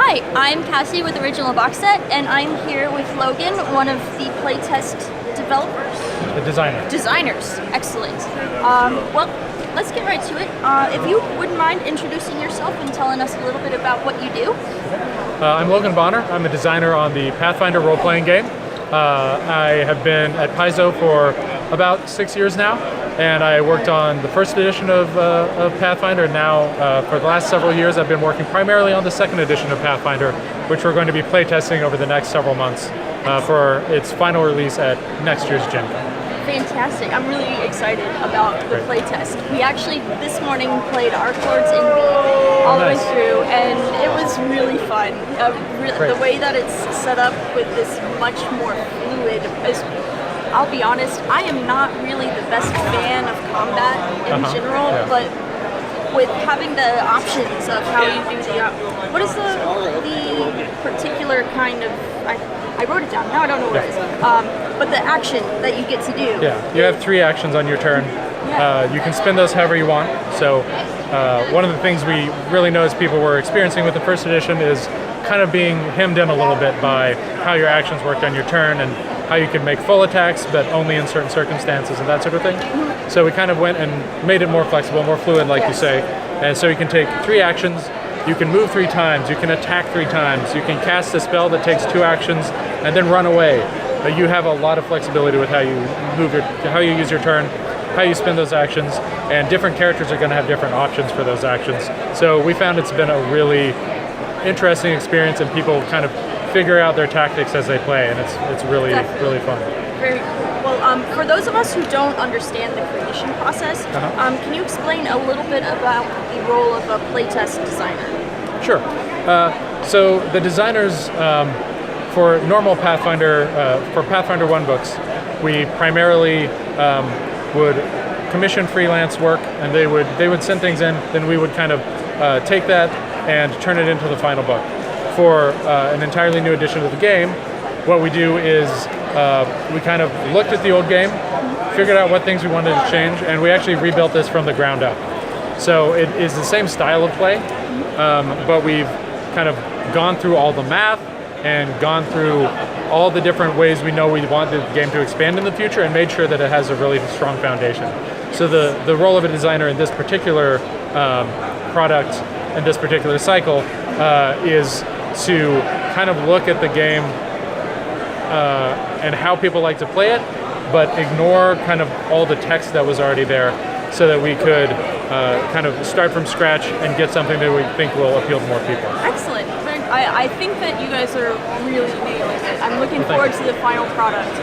Hi, I'm Cassie with Original Box Set, and I'm here with Logan, one of the playtest developers. The Designers, excellent. Well, let's get right to it. If you wouldn't mind introducing yourself and telling us a little bit about what you do. I'm Logan Bonner. I'm a designer on the Pathfinder role-playing game. I have been at Paizo for about 6 years now, and I worked on the first edition of Pathfinder. Now, for the last several years, I've been working primarily on the second edition of Pathfinder, which we're going to be playtesting over the next several months for its final release at next year's Gen Con. Fantastic. I'm really excited about the playtest. We actually, this morning, played our chords in B all the way through, and it was really fun. The way that it's set up with this much more fluid, I'll be honest, I am not really the best fan of combat in general, but with having the options of how you do the, what is the particular kind of, I wrote it down, now I don't know what it is, but the action that you get to do. Yeah, you have 3 actions on your turn. You can spin those however you want. So one of the things we really noticed people were experiencing with the first edition is kind of being hemmed in a little bit by how your actions worked on your turn and how you could make full attacks, but only in certain circumstances and that sort of thing. So we kind of went and made it more flexible, more fluid, like you say. And so you can take 3 actions, you can move 3 times, you can attack 3 times, you can cast a spell that takes 2 actions, and then run away. You have a lot of flexibility with how you move how you use your turn, how you spend those actions, and different characters are going to have different options for those actions. So we found it's been a really interesting experience, and people kind of figure out their tactics as they play, and it's really really fun. Very cool. Well, for those of us who don't understand the creation process, can you explain a little bit about the role of a playtest designer? Sure. So the designers for normal Pathfinder, for Pathfinder 1 books, we primarily would commission freelance work, and they would send things in, then we would kind of take that and turn it into the final book. For an entirely new edition of the game, what we do is we kind of looked at the old game, figured out what things we wanted to change, and we actually rebuilt this from the ground up. So it is the same style of play, but we've kind of gone through all the math and gone through all the different ways we know we want the game to expand in the future and made sure that it has a really strong foundation. So the role of a designer in this particular product, in this particular cycle, is to kind of look at the game and how people like to play it, but ignore kind of all the text that was already there, so that we could kind of start from scratch and get something that we think will appeal to more people. Excellent. I think that you guys are really nailing it. I'm looking forward to the final product.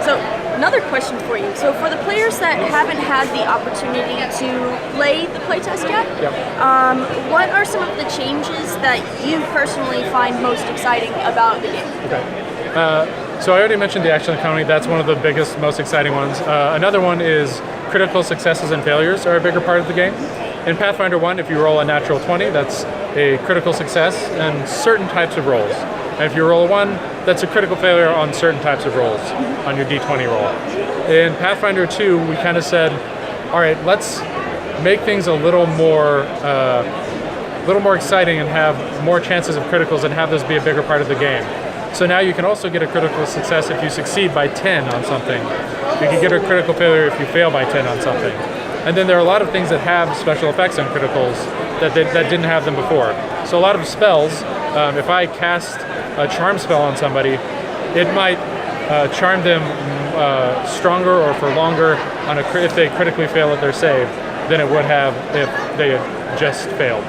So another question for you. So for the players that haven't had the opportunity to play the playtest yet, what are some of the changes that you personally find most exciting about the game? Okay. So I already mentioned the action economy. That's one of the biggest, most exciting ones. Another one is critical successes and failures are a bigger part of the game. In Pathfinder 1, if you roll a natural 20, that's a critical success in certain types of rolls. And if you roll a 1, that's a critical failure on certain types of rolls, on your D20 roll. In Pathfinder 2, we kind of said, all right, let's make things a little more exciting and have more chances of criticals and have those be a bigger part of the game. So now you can also get a critical success if you succeed by 10 on something. You can get a critical failure if you fail by 10 on something. And then there are a lot of things that have special effects on criticals that didn't have them before. So a lot of spells, if I cast a charm spell on somebody, it might charm them stronger or for longer on if they critically fail at their save than it would have if they had just failed.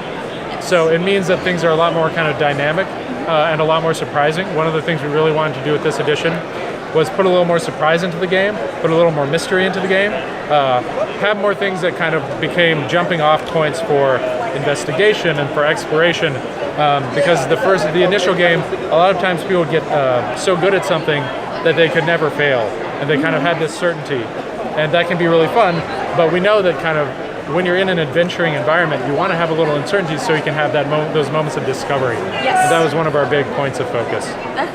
So it means that things are a lot more kind of dynamic and a lot more surprising. One of the things we really wanted to do with this edition was put a little more surprise into the game, put a little more mystery into the game, have more things that kind of became jumping off points for investigation and for exploration, because the initial game, a lot of times people would get so good at something that they could never fail, and they kind of had this certainty, and that can be really fun, but we know that kind of when you're in an adventuring environment, you want to have a little uncertainty so you can have those moments of discovery. Yes. And that was one of our big points of focus. I'm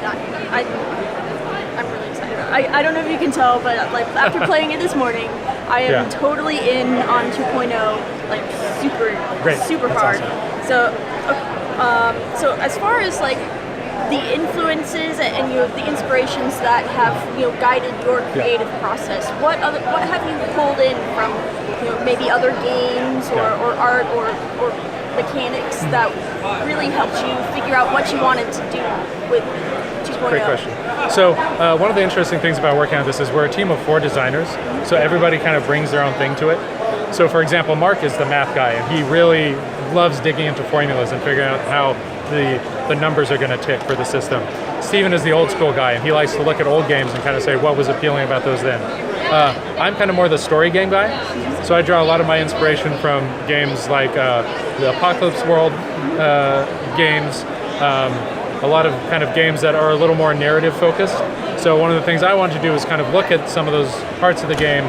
really excited. I don't know if you can tell, but like after playing it this morning, I am totally in on 2.0, like super Great. super That's hard. awesome. So So as far as like the influences and the inspirations that have guided your creative process, what have you pulled in from maybe other games or art or mechanics that really helped you figure out what you wanted to do with 2.0? Great question. So one of the interesting things about working on this is we're a team of 4 designers, so everybody kind of brings their own thing to it. So for example, Mark is the math guy, and he really loves digging into formulas and figuring out how the numbers are going to tick for the system. Steven is the old school guy, and he likes to look at old games and kind of say what was appealing about those then. I'm kind of more the story game guy, so I draw a lot of my inspiration from games like the Apocalypse World games, a lot of kind of games that are a little more narrative focused. So one of the things I wanted to do is kind of look at some of those parts of the game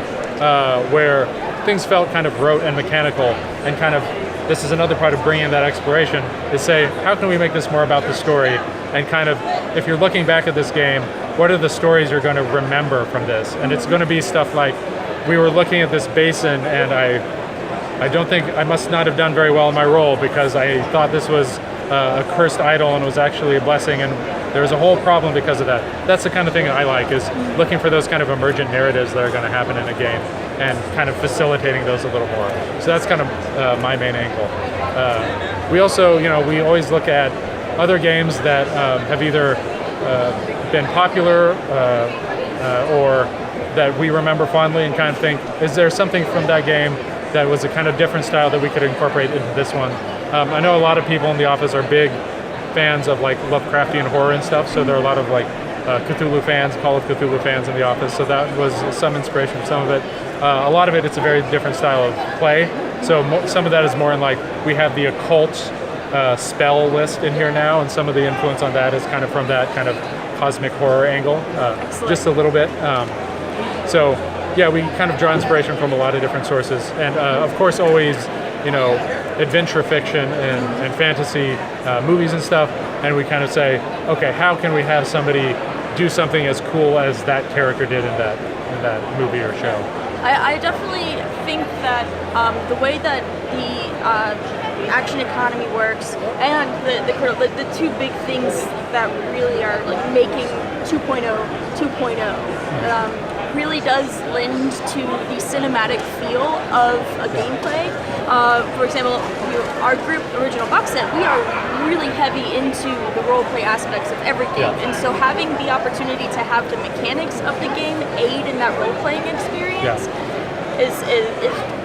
where things felt kind of rote and mechanical, and kind of, this is another part of bringing in that exploration, is say, how can we make this more about the story? And kind of, if you're looking back at this game, what are the stories you're going to remember from this? And it's going to be stuff like, we were looking at this basin, and I don't think, I must not have done very well in my role because I thought this was a cursed idol and was actually a blessing, and there was a whole problem because of that. That's the kind of thing I like, is looking for those kind of emergent narratives that are going to happen in a game and kind of facilitating those a little more. So that's kind of my main angle. We also, we always look at other games that have either been popular or that we remember fondly, and kind of think, is there something from that game that was a kind of different style that we could incorporate into this one? I know a lot of people in the office are big fans of like Lovecraftian horror and stuff, so there are a lot of like Cthulhu fans, Call of Cthulhu fans in the office, so that was some inspiration from some of it. A lot of it's a very different style of play, so some of that is more in like, we have the occult spell list in here now, and some of the influence on that is kind of from that kind of cosmic horror angle, just a little bit. So yeah, we kind of draw inspiration from a lot of different sources, and of course always, adventure fiction and fantasy movies and stuff, and we kind of say, okay, how can we have somebody do something as cool as that character did in that movie or show? I definitely think that the way that the action economy works and the two big things that really are like making 2.0 really does lend to the cinematic feel of a gameplay. For example, our group, Original Box Set, we are really heavy into the role-play aspects of every game, and so having the opportunity to have the mechanics of the game aid in that role-playing experience is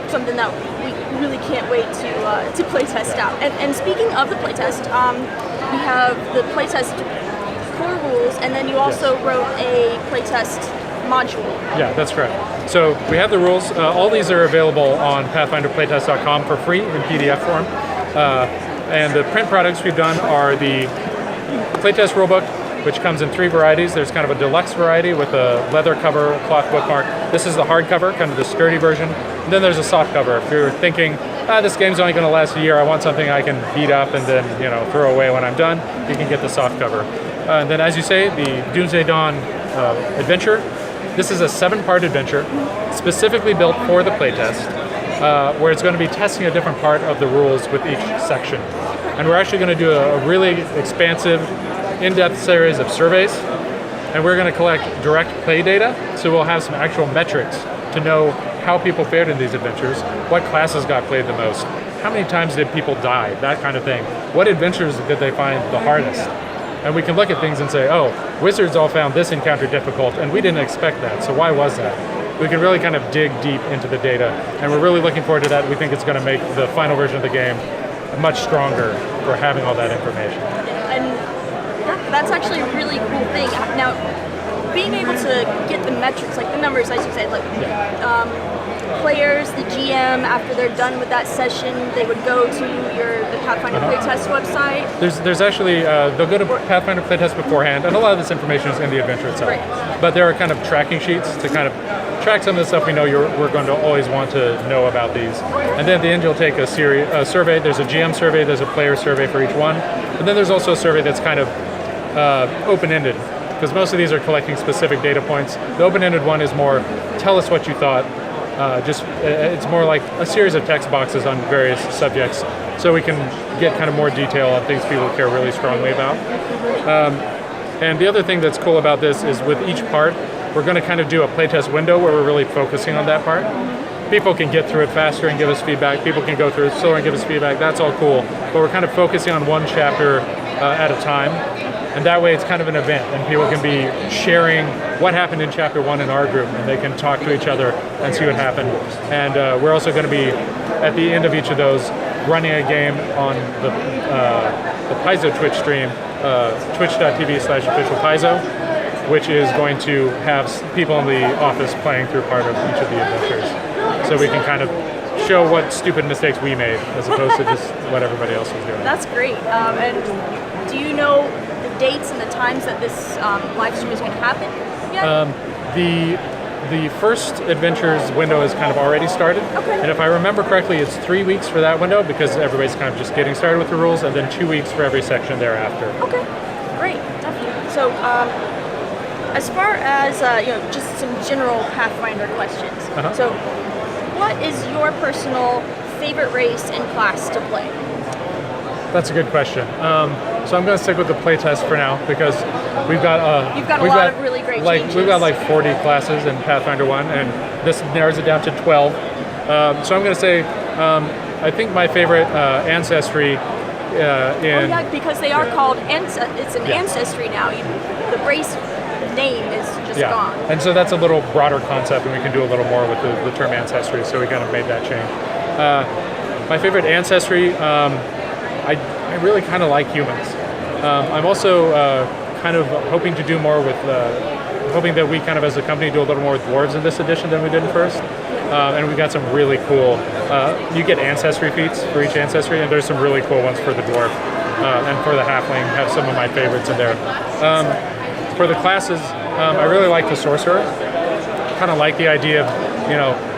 something that we really can't wait to playtest out. And speaking of the playtest, we have the playtest core rules, and then you also wrote a playtest module. Yeah, that's correct. So we have the rules. All these are available on PathfinderPlaytest.com for free in PDF form. And the print products we've done are the playtest rulebook, which comes in 3 varieties. There's kind of a deluxe variety with a leather cover, cloth bookmark. This is the hard cover, kind of the sturdy version. And then there's a soft cover. If you're thinking, this game's only going to last a year, I want something I can beat up and then throw away when I'm done, you can get the soft cover. And then, as you say, the Doomsday Dawn adventure. This is a 7-part adventure specifically built for the playtest, where it's going to be testing a different part of the rules with each section. And we're actually going to do a really expansive, in-depth series of surveys, and we're going to collect direct play data, so we'll have some actual metrics to know how people fared in these adventures, what classes got played the most, how many times did people die, that kind of thing. What adventures did they find the hardest? And we can look at things and say, oh, wizards all found this encounter difficult, and we didn't expect that, so why was that? We can really kind of dig deep into the data, and we're really looking forward to that. We think it's going to make the final version of the game much stronger for having all that information. And that's actually a really cool thing. Now, being able to get the metrics, like the numbers, as you said, like players, the GM, after they're done with that session, they would go to the Pathfinder Playtest website. There's actually, they'll go to Pathfinder Playtest beforehand, and a lot of this information is in the adventure itself. Right. But there are kind of tracking sheets to kind of track some of the stuff we know we're going to always want to know about these. And then at the end, you'll take a survey. There's a GM survey, there's a player survey for each one. And then there's also a survey that's kind of open-ended, because most of these are collecting specific data points. The open-ended one is more, tell us what you thought. It's more like a series of text boxes on various subjects. so we can get kind of more detail on things people care really strongly about. And the other thing that's cool about this is with each part, we're going to kind of do a playtest window where we're really focusing on that part. People can get through it faster and give us feedback. People can go through it slower and give us feedback. That's all cool. But we're kind of focusing on one chapter at a time. And that way it's kind of an event, and people can be sharing what happened in chapter 1 in our group, and they can talk to each other and see what happened. And we're also going to be, at the end of each of those, running a game on the Paizo Twitch stream, twitch.tv/officialpaizo, which is going to have people in the office playing through part of each of the adventures. So we can kind of show what stupid mistakes we made, as opposed to just what everybody else was doing. That's great. And do you know the dates and the times that this live stream is going to happen yet? The first adventures window is kind of already started. Okay. And if I remember correctly, it's 3 weeks for that window because everybody's kind of just getting started with the rules, and then 2 weeks for every section thereafter. Okay, great, definitely. So, as far as just some general Pathfinder questions. So, what is your personal favorite race and class to play? That's a good question. So I'm going to stick with the playtest for now because we've got You've got a lot of really great changes. We've got like 40 classes in Pathfinder 1, and this narrows it down to 12. So I'm going to say I think my favorite ancestry because they are called it's an ancestry now. The race name is just gone. And so that's a little broader concept, and we can do a little more with the term ancestry. So we kind of made that change. My favorite ancestry. I really kind of like humans. I'm also kind of hoping to do more with, hoping that we kind of as a company do a little more with dwarves in this edition than we did in first. And we've got some really cool, you get ancestry feats for each ancestry, and there's some really cool ones for the dwarf. And for the halfling, have some of my favorites in there. For the classes, I really like the sorcerer. Kind of like the idea of,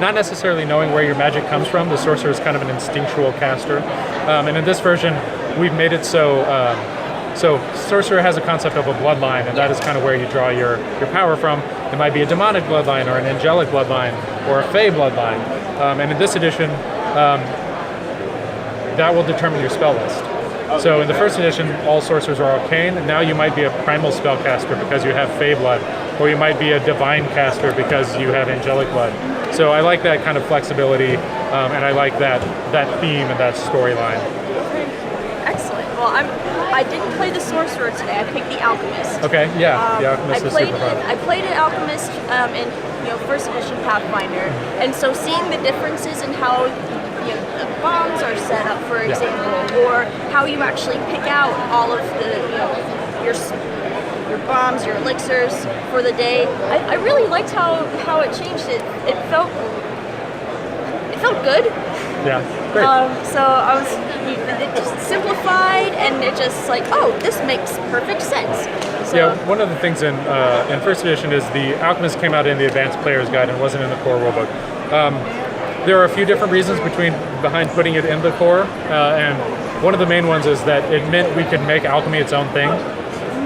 not necessarily knowing where your magic comes from. The sorcerer is kind of an instinctual caster. And in this version, we've made it so sorcerer has a concept of a bloodline, and that is kind of where you draw your power from. It might be a demonic bloodline, or an angelic bloodline, or a fey bloodline. And in this edition, that will determine your spell list. So in the first edition, all sorcerers are arcane, and now you might be a primal spellcaster because you have fey blood, or you might be a divine caster because you have angelic blood. So I like that kind of flexibility, and I like that theme and that storyline. Excellent. Well, I didn't play the sorcerer today. I picked the alchemist. Okay, yeah, the alchemist is super fun. I played an alchemist in first edition Pathfinder, and so seeing the differences in how the bombs are set up, for example, or how you actually pick out all of your bombs, your elixirs for the day. I really liked how it changed it. It felt good. Yeah, great. So it just simplified, and it just this makes perfect sense. So, yeah, one of the things in first edition is the alchemist came out in the advanced player's guide and wasn't in the core rulebook. There are a few different reasons behind putting it in the core, and one of the main ones is that it meant we could make alchemy its own thing.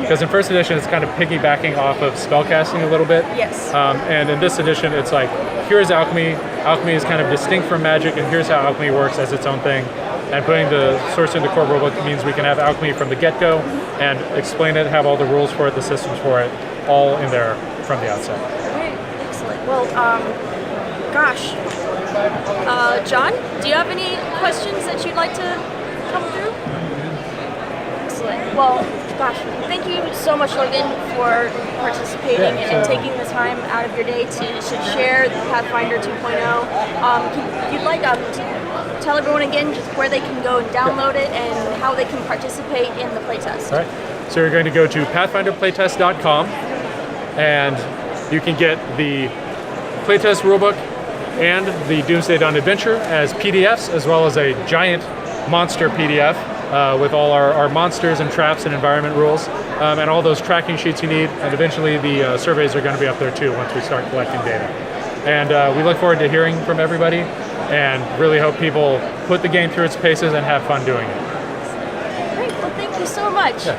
Because in first edition, it's kind of piggybacking off of spellcasting a little bit. Yes. And in this edition, it's like, here's alchemy. Alchemy is kind of distinct from magic, and here's how alchemy works as its own thing. And putting the sorcerer in the core rulebook means we can have alchemy from the get-go and explain it, have all the rules for it, the systems for it, all in there from the outset. Great. Excellent. Well, John, do you have any questions that you'd like to come through? Excellent. Well, thank you so much, Logan, for participating and taking the time out of your day to share the Pathfinder 2.0. You'd like to tell everyone again just where they can go and download it and how they can participate in the playtest. All right. So you're going to go to pathfinderplaytest.com, and you can get the playtest rulebook and the Doomsday Dawn Adventure as PDFs, as well as a giant monster PDF with all our monsters and traps and environment rules, and all those tracking sheets you need. And eventually the surveys are going to be up there too once we start collecting data. And we look forward to hearing from everybody, and really hope people put the game through its paces and have fun doing it. Great. Well, thank you so much. Yeah.